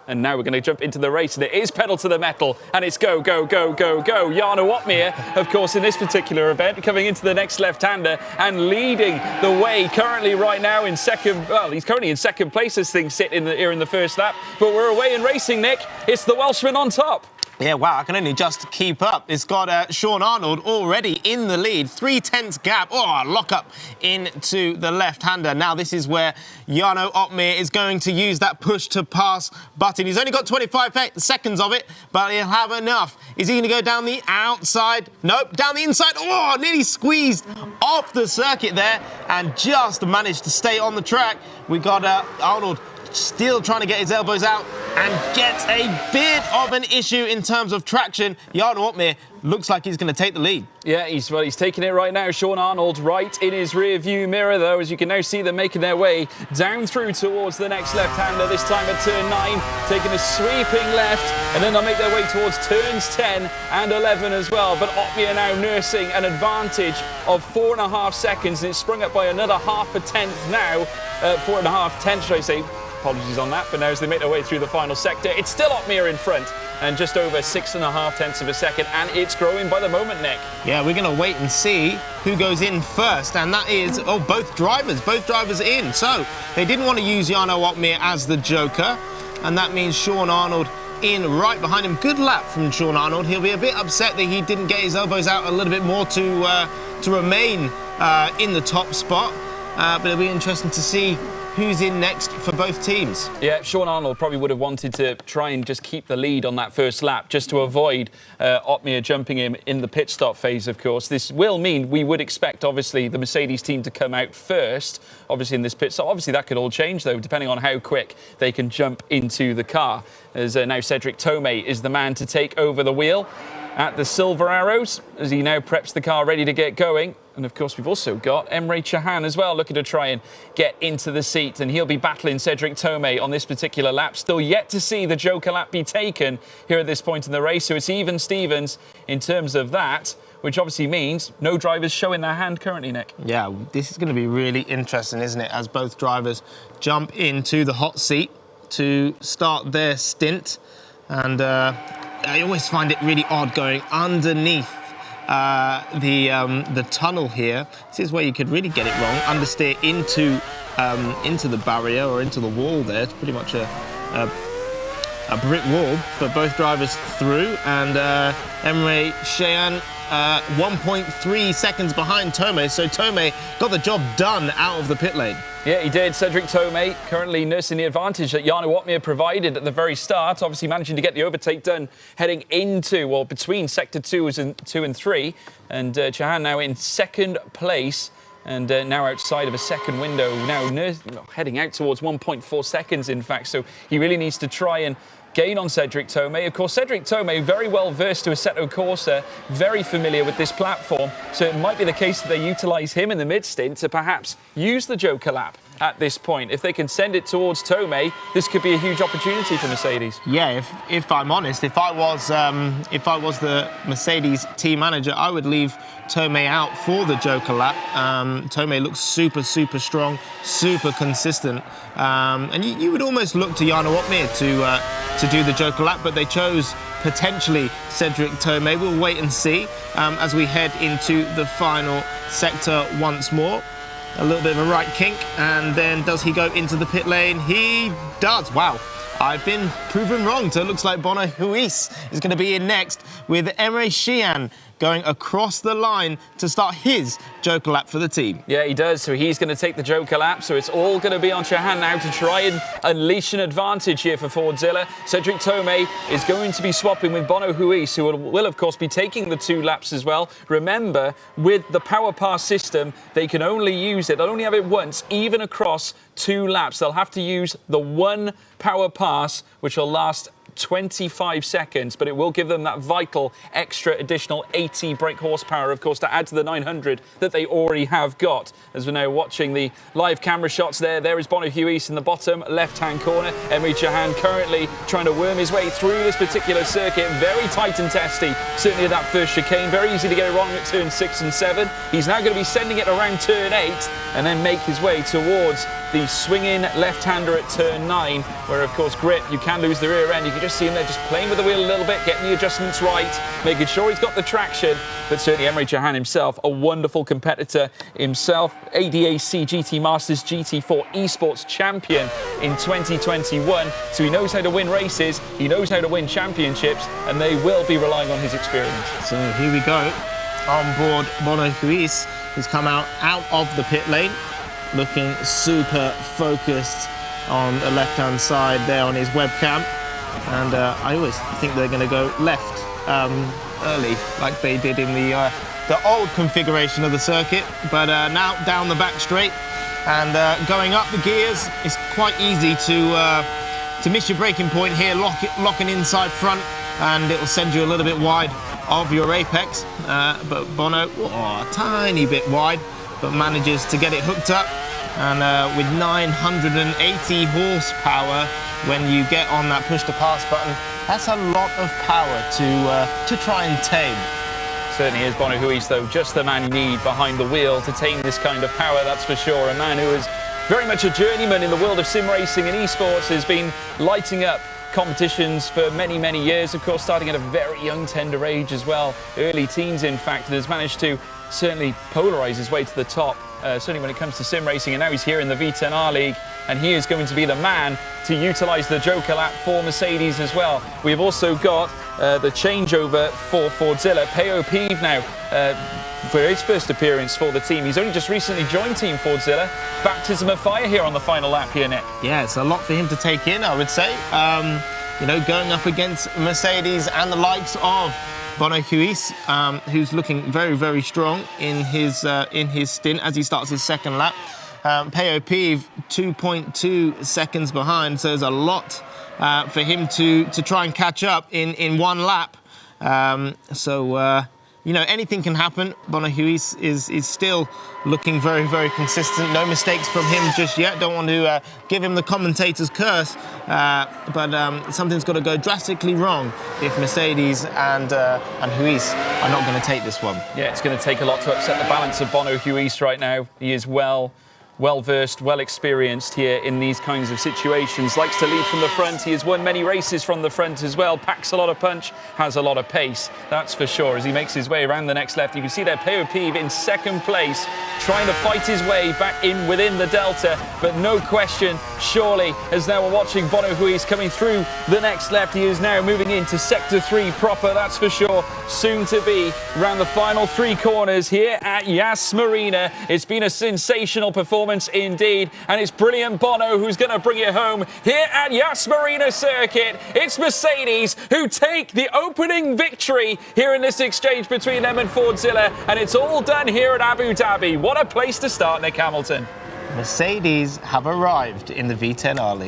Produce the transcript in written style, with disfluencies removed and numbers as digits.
And now we're going to jump into the race, and it is pedal to the metal, and it's go, go, go, go, go. Jarno Opmeer, of course, in this particular event, coming into the next left-hander and leading the way currently right now in second. Well, he's currently in second place as things sit here in the first lap, but we're away in racing, Nick. It's the Welshman on top. Yeah, wow, I can only just keep up. It's got Sean Arnold already in the lead. 3/10 gap. Oh, lock up into the left-hander. Now this is where Jarno Opmeer is going to use that push-to-pass button. He's only got 25 seconds of it, but he'll have enough. Is he going to go down the outside? Nope, down the inside. Oh, nearly squeezed off the circuit there and just managed to stay on the track. We got Arnold still trying to get his elbows out and gets a bit of an issue in terms of traction. Jarno Opmeer looks like he's going to take the lead. Yeah, he's taking it right now. Sean Arnold right in his rear view mirror, though, as you can now see them making their way down through towards the next left-hander, this time at turn 9, taking a sweeping left, and then they'll make their way towards turns 10 and 11 as well. But Opmeer now nursing an advantage of 4.5 seconds, and it's sprung up by another half a tenth now. 4.5 tenths, should I say. Apologies on that, but now as they make their way through the final sector, it's still Opmeer in front and just over 6.5 tenths of a second, and it's growing by the moment, Nick. Yeah, we're going to wait and see who goes in first, and that is, both drivers in. So they didn't want to use Jarno Opmeer as the joker, and that means Sean Arnold in right behind him. Good lap from Sean Arnold. He'll be a bit upset that he didn't get his elbows out a little bit more to remain in the top spot, but it'll be interesting to see who's in next for both teams. Yeah, Sean Arnold probably would have wanted to try and just keep the lead on that first lap, just to avoid Opmeer jumping him in the pit stop phase, of course. This will mean we would expect, obviously, the Mercedes team to come out first, obviously, in this pit stop. Obviously, that could all change, though, depending on how quick they can jump into the car. As now Cedric Tomei is the man to take over the wheel at the Silver Arrows, as he now preps the car ready to get going. And of course, we've also got Emre Çahan as well, looking to try and get into the seat. And he'll be battling Cedric Tomei on this particular lap. Still yet to see the Joker lap be taken here at this point in the race. So it's even Stevens in terms of that, which obviously means no drivers showing their hand currently, Nick. Yeah, this is going to be really interesting, isn't it? As both drivers jump into the hot seat to start their stint. And I always find it really odd going underneath the tunnel here. This is where you could really get it wrong. Understeer into the barrier or into the wall there. It's pretty much a brick wall, but both drivers through, and Emre Çahan 1.3 seconds behind Tomei, so Tomei got the job done out of the pit lane. Yeah, he did. Cedric Tomei currently nursing the advantage that Jarno Opmeer provided at the very start, obviously managing to get the overtake done heading into, or between sector 2 and 3, and Çahan now in second place. And now outside of a second window, now heading out towards 1.4 seconds, in fact. So he really needs to try and gain on Cedric Tomei. Of course, Cedric Tomei, very well versed to Assetto Corsa, very familiar with this platform. So it might be the case that they utilise him in the mid-stint to perhaps use the Joker lap at this point. If they can send it towards Tomei, this could be a huge opportunity for Mercedes. Yeah, if I'm honest, if I was the Mercedes team manager, I would leave Tomei out for the Joker lap. Tomei looks super strong, super consistent, and you would almost look to Jarno Opmeer to do the Joker lap, but they chose potentially Cedric Tomei. We'll wait and see as we head into the final sector once more. A little bit of a right kink, and then does he go into the pit lane? He does. Wow. I've been proven wrong, so it looks like Bono Huis is going to be in next, with Emre Çahan going across the line to start his Joker lap for the team. Yeah, he does. So he's going to take the Joker lap. So it's all going to be on Çahan now to try and unleash an advantage here for Fordzilla. Cedric Tomei is going to be swapping with Bono Huis, who will of course be taking the 2 laps as well. Remember, with the power pass system, they can only use it, they'll only have it once, even across 2 laps. They'll have to use the 1 power pass, which will last 25 seconds, but it will give them that vital extra additional 80 brake horsepower, of course, to add to the 900 that they already have got. As we're now watching the live camera shots there is Bono Huis in the bottom left-hand corner. Emre Cahan currently trying to worm his way through this particular circuit. Very tight and testy, certainly at that first chicane. Very easy to get it wrong at turn 6 and 7. He's now going to be sending it around turn 8 and then make his way towards the swinging left-hander at turn 9, where, of course, Grip, you can lose the rear end. You can just see him there just playing with the wheel a little bit, getting the adjustments right, making sure he's got the traction. But certainly Emre Cahan himself, a wonderful competitor himself, ADAC GT Masters GT4 Esports champion in 2021. So he knows how to win races, he knows how to win championships, and they will be relying on his experience. So here we go, on board Bono Huis, who's come out of the pit lane, looking super focused on the left-hand side there on his webcam. And I always think they're going to go left early, like they did in the old configuration of the circuit. But now down the back straight and going up the gears, it's quite easy to miss your braking point here, locking inside front, and it'll send you a little bit wide of your apex. But Bono, a tiny bit wide, but manages to get it hooked up. And with 980 horsepower, when you get on that push to pass button, that's a lot of power to try and tame. Certainly is Bono Huis, though, just the man you need behind the wheel to tame this kind of power, that's for sure. A man who is very much a journeyman in the world of sim racing and esports, has been lighting up competitions for many, many years, of course, starting at a very young, tender age as well, early teens in fact, and has managed to certainly polarize his way to the top, certainly when it comes to sim racing. And now he's here in the V10R League, and he is going to be the man to utilize the Joker lap for Mercedes as well. We've also got the changeover for Fordzilla, Peo Pieve now, for his first appearance for the team. He's only just recently joined Team Fordzilla. Baptism of fire here on the final lap here, Nick. Yeah, it's a lot for him to take in, I would say. You know, going up against Mercedes and the likes of Bono Huis, who's looking very, very strong in his stint as he starts his second lap. Peo Pieve 2.2 seconds behind, so there's a lot for him to try and catch up in one lap. You know, anything can happen. Bono Huis is still looking very, very consistent. No mistakes from him just yet. Don't want to give him the commentator's curse, but something's got to go drastically wrong if Mercedes and Huis are not going to take this one. Yeah, it's going to take a lot to upset the balance of Bono Huis right now. He is well-versed, well-experienced here in these kinds of situations. Likes to lead from the front. He has won many races from the front as well. Packs a lot of punch, has a lot of pace, that's for sure. As he makes his way around the next left, you can see there Peo Pieve in second place, trying to fight his way back in within the delta. But no question, surely, as now we're watching Bono Huis coming through the next left, he is now moving into Sector 3 proper, that's for sure. Soon to be around the final 3 corners here at Yas Marina. It's been a sensational performance indeed, and it's brilliant Bono who's going to bring it home here at Yas Marina Circuit. It's Mercedes who take the opening victory here in this exchange between them and Fordzilla, and it's all done here at Abu Dhabi. What a place to start, Nick Hamilton. Mercedes have arrived in the V10R League.